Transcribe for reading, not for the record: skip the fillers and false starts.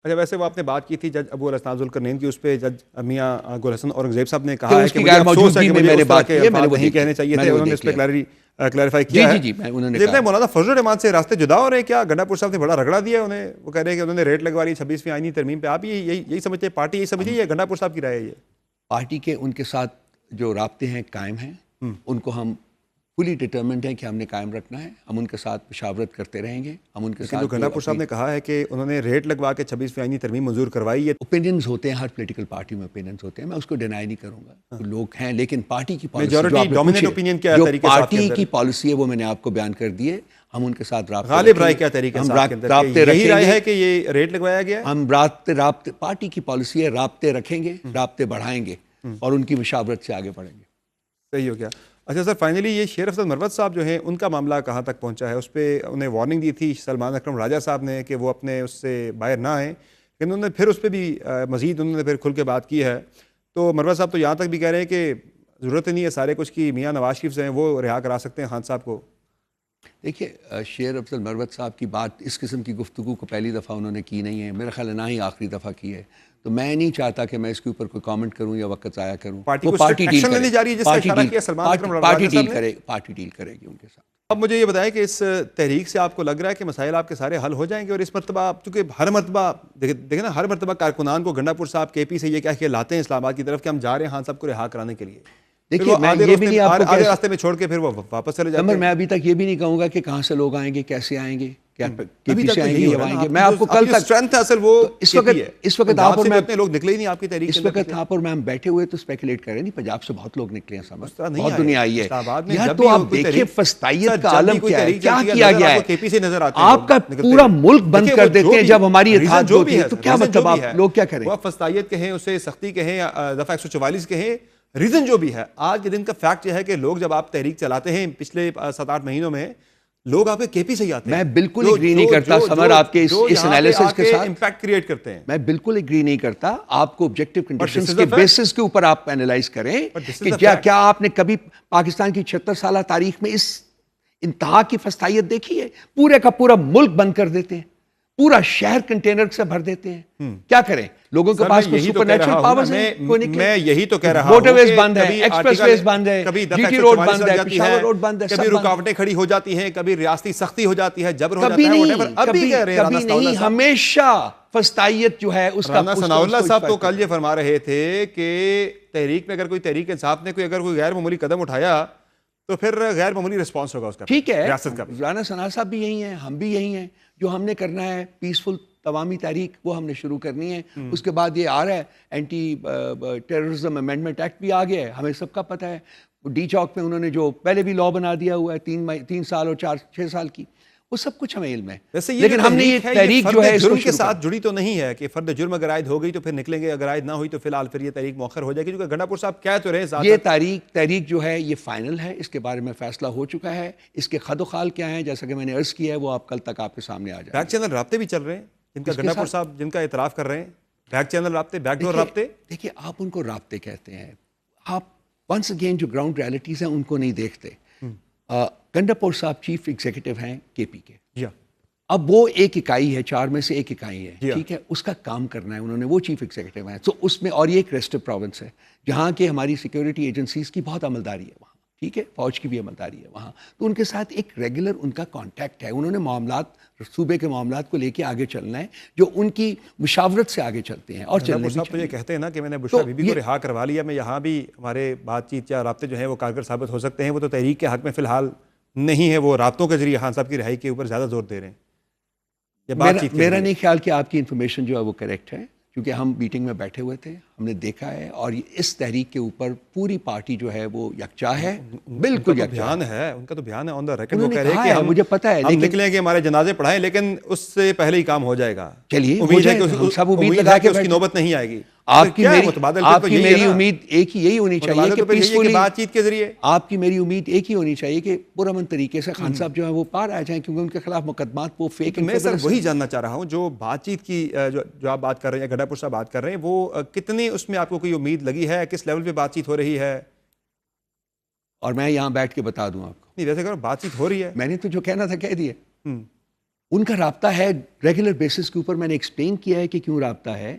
اچھا ویسے وہ آپ نے بات کی تھی جج ابو الحسن ذوالقرنین کی، اس پہ جج میاں گل حسن اورنگزیب صاحب نے کہا ہے کہ مجھے افسوس ہے کہ مجھے اس طرح کے الفاظ نہیں کہنے چاہیے تھے، انہوں نے اس پہ کلیریفائی کیا ہے۔ جی انہوں نے کہا مولانا فضل الرحمان سے راستے جدا ہو رہے ہیں کیا؟ گنڈا پور صاحب نے بڑا رگڑا دیا انہیں، وہ کہہ رہے ہیں کہ انہوں نے ریٹ لگوا لی 26ویں آئینی ترمیم پہ، آپ یہی سمجھتے ہیں، پارٹی یہی سمجھتی ہے یا گنڈا پور صاحب کی رائے ہے؟ یہ پارٹی کے ان کے ساتھ جو رابطے ہیں قائم ہیں، ان کو ہم فلی ڈٹرمنٹ ہیں کہ ہم نے قائم رکھنا ہے، ہم ان کے ساتھ مشاورت کرتے رہیں گے، ہم ان کے ساتھ۔ گنڈا پور صاحب نے کہا ہے کہ انہوں نے ریٹ لگوا کے 26ویں آئینی ترمیم منظور کروائی ہے۔ اوپینینز ہوتے ہیں، ہر پولیٹیکل پارٹی میں اوپینینز ہوتے ہیں، میں اس کو ڈینائی نہیں کروں گا، لوگ ہیں، لیکن پارٹی کی پالیسی کی پالیسی ہے وہ میں نے آپ کو بیان کر دی ہے، ہم ان کے ساتھ رابطے غالب رائے کیا طریقہ یہی رائے ہے کہ یہ ریٹ لگوایا گیا؟ ہم رابطے پارٹی کی پالیسی ہے، رابطے رکھیں گے، رابطے بڑھائیں گے اور ان کی مشاورت سے آگے بڑھیں گے۔ صحیح ہو گیا۔ اچھا سر، فائنلی یہ شیر افضل مروت صاحب جو ہیں ان کا معاملہ کہاں تک پہنچا ہے؟ اس پہ انہیں وارننگ دی تھی سلمان اکرم راجہ صاحب نے کہ وہ اپنے اس سے باہر نہ آئیں، لیکن انہوں نے پھر اس پہ بھی مزید انہوں نے پھر کھل کے بات کی ہے۔ تو مروت صاحب تو یہاں تک بھی کہہ رہے ہیں کہ ضرورت نہیں ہے سارے کچھ کی میاں نواز شریف سے ہیں وہ رہا کرا سکتے ہیں خان صاحب کو۔ دیکھیے شیر افضل مروت صاحب کی بات اس قسم کی گفتگو کو پہلی دفعہ انہوں نے کی نہیں ہے، میرا خیال ہے نہ ہی آخری دفعہ کی ہے، تو میں نہیں چاہتا کہ میں اس کے اوپر کوئی کامنٹ کروں یا وقت ضائع کروں۔ پارٹی ڈیل کرے گی ان کے ساتھ۔ اب مجھے یہ بتائیں کہ اس تحریک سے آپ کو لگ رہا ہے کہ مسائل آپ کے سارے حل ہو جائیں گے؟ اور اس مرتبہ چونکہ ہر مرتبہ دیکھیں نا، ہر مرتبہ کارکنان کو گنڈا پور صاحب کے پی سے یہ کہہ کے لاتے ہیں اسلام آباد کی طرف کہ ہم جا رہے ہیں خان صاحب کو رہا کرانے کے لیے، دیکھیے میں یہ بھی نہیں آپ کو آدھے راستے میں چھوڑ کے پھر وہ واپس چلے جاتے ہیں۔ میں ابھی تک یہ بھی نہیں کہوں گا کہ کہاں سے لوگ آئیں گے، کیسے آئیں گے، کیا کے پی سے آئیں گے یا آئیں گے۔ میں آپ کو کل تک اس وقت آپ اور میں لوگ نکلے ہی نہیں آپ کی تحریک، اس وقت آپ اور میں ہم بیٹھے ہوئے تو اسپیکولیٹ کریں نہیں، پنجاب سے بہت لوگ نکلے ہیں، سمجھ بہت دنیا آئی ہے یہاں، تو آپ دیکھیں فسطائیت کا عالم کیا ہے، کیا کیا گیا ہے، آپ کا پورا ملک بند کر دیتے ہیں جب ہماری اتحاد ہوتی ہے، تو کیا مطلب آپ لوگ کیا کریں؟ وہ فسطائیت کہیں، اسے سختی کہیں، دفعہ 144 کہیں، ریزن جو بھی ہے، آج کے دن کا فیکٹ یہ ہے کہ لوگ جب آپ تحریک چلاتے ہیں پچھلے 7-8 مہینوں میں، لوگ آپ کے کے پی سے ہی آتے ہیں۔ میں بالکل اگری نہیں کرتا سمر آپ کے اس انالیسس کے ساتھ، امپیکٹ کریٹ کرتے ہیں، میں بالکل اگری نہیں کرتا۔ آپ کو آبجیکٹیو کنڈیشنز کے بیسس کے اوپر آپ اینالائز کریں کہ کیا آپ نے کبھی پاکستان کی 76 سالہ تاریخ میں اس انتہا کی فسطائیت دیکھی ہے؟ پورے کا پورا ملک بند کر دیتے ہیں، پورا شہر کنٹینر سے بھر دیتے ہیں، کیا کریں؟ لوگوں کے پاس کوئی سپر نیچرل پاورز ہیں؟ میں یہی تو کہہ رہا ہوں، موٹر ویز بند ہے، ایکسپریس ویز بند ہے، کبھی جی ٹی روڈ بند ہے، پشاور روڈ بند ہے، کبھی رکاوٹیں کھڑی ہو جاتی ہیں، کبھی ریاستی سختی ہو جاتی ہے، جبر ہو جاتا ہے، ابھی کہہ رہے ہیں کبھی نہیں، ہمیشہ فسطائیت جو ہے اس کا۔ رانا ثناء اللہ صاحب تو کل یہ فرما رہے تھے کہ تحریک میں اگر کوئی تحریک انصاف نے اگر کوئی غیر معمولی قدم اٹھایا تو پھر غیر معمولی رسپانس ہوگا اس کا، ٹھیک ہے۔ ریاست کا رانا ثناء صاحب بھی یہی ہیں، ہم بھی یہی ہیں، جو ہم نے کرنا ہے پیسفل عوامی تحریک وہ ہم نے شروع کرنی ہے۔ اس کے بعد یہ آ رہا ہے اینٹی ٹیررزم امینڈمنٹ ایکٹ بھی آ گیا ہے، ہمیں سب کا پتہ ہے۔ ڈی چوک میں انہوں نے جو پہلے بھی لا بنا دیا ہوا ہے 3 سال اور 6 سال کی، وہ سب کچھ ہمیں علم ہے، لیکن ہم نے یہ تحریک جو ہے اس جرم کے ساتھ جڑی تو نہیں ہے کہ فرد جرم اگر عائد ہو گئی تو پھر نکلیں گے، اگر عائد نہ ہوئی تو فی الحال پھر یہ تحریک مؤخر ہو جائے گی، کیونکہ گنڈا پور صاحب کہہ تو رہے یہ تحریک جو ہے یہ فائنل ہے، اس کے بارے میں فیصلہ ہو چکا ہے، اس کے خد و خال کیا ہیں جیسا کہ میں نے عرض کیا ہے وہ آپ کل تک آپ کے سامنے آ جائیں۔ بیک چینل رابطے بھی چل رہے ہیں جن کا گنڈا پور صاحب جن کا اعتراف کر رہے ہیں، بیک چینل رابطے، بیک ڈور رابطے۔ دیکھیے آپ ان کو رابطے کہتے ہیں، آپ ونس اگین جو گراؤنڈ ریالٹیز ہیں ان کو نہیں دیکھتے۔ گنڈا پور صاحب چیف ایگزیکٹو ہیں کے پی کے، اب وہ ایک اکائی ہے، 4 میں سے ایک اکائی ہے، ٹھیک ہے، اس کا کام کرنا ہے انہوں نے، وہ چیف ایگزیکٹو ہیں، تو اس میں، اور یہ ایک ریسٹو پروونس ہے جہاں کہ ہماری سیکیورٹی ایجنسیز کی بہت عملداری ہے وہاں، ٹھیک ہے، فوج کی بھی عملداری ہے وہاں، تو ان کے ساتھ ایک ریگولر ان کا کانٹیکٹ ہے، انہوں نے معاملات، صوبے کے معاملات کو لے کے آگے چلنا ہے جو ان کی مشاورت سے آگے چلتے ہیں، اور چلنے بھی تو یہ کہتے ہیں نا کہ میں نے بشرا بی بی کو رہا کروا لیا، میں یہاں بھی ہمارے بات چیت یا رابطے جو ہیں وہ کارگر ثابت ہو سکتے ہیں، وہ تو تحریک کے حق میں فی الحال نہیں ہے، وہ رابطوں کے ذریعے خان صاحب کی رہائی کے اوپر زیادہ زور دے رہے ہیں۔ میرا نہیں خیال کہ آپ کی انفارمیشن جو ہے وہ کریکٹ ہے، کیونکہ ہم میٹنگ میں بیٹھے ہوئے تھے، ہم نے دیکھا ہے، اور اس تحریک کے اوپر پوری پارٹی جو ہے وہ یکجا ہے، بالکل یکجا ہے۔ ان کا تو بیان ہے آن دا ریکارڈ، وہ کہہ رہے ہیں کہ مجھے پتہ ہے ہم نکلیں گے، ہمارے جنازے پڑھائیں، لیکن اس سے پہلے ہی کام ہو جائے گا۔ چلیے امید ہے کہ سب امید لگا کہ اس کی نوبت نہیں آئے گی۔ آپ کی میری امید ایک ہی یہی ہونی چاہیے کہ پیسفلی بات چیت کے ذریعے، آپ کی میری امید ایک ہی ہونی چاہیے کہ پرامن طریقے سے خان صاحب جو ہیں وہ پار آ جائیں، کیونکہ ان کے خلاف مقدمات وہ فیک۔ میں سر وہی جاننا چاہ رہا ہوں، جو بات چیت کی جو آپ بات کر رہے ہیں، گنڈا پور صاحب بات کر رہے ہیں، وہ کتنی اس میں آپ کو کوئی امید لگی ہے، کس لیول پہ بات چیت ہو رہی ہے؟ اور میں یہاں بیٹھ کے بتا دوں آپ کو، نہیں ویسے کرو بات چیت ہو رہی ہے، میں نے تو جو کہنا تھا کہہ دیا۔ ان کا رابطہ ہے ریگولر بیسس کے اوپر. میں نے ایکسپلین کیا ہے کہ کیوں رابطہ ہے.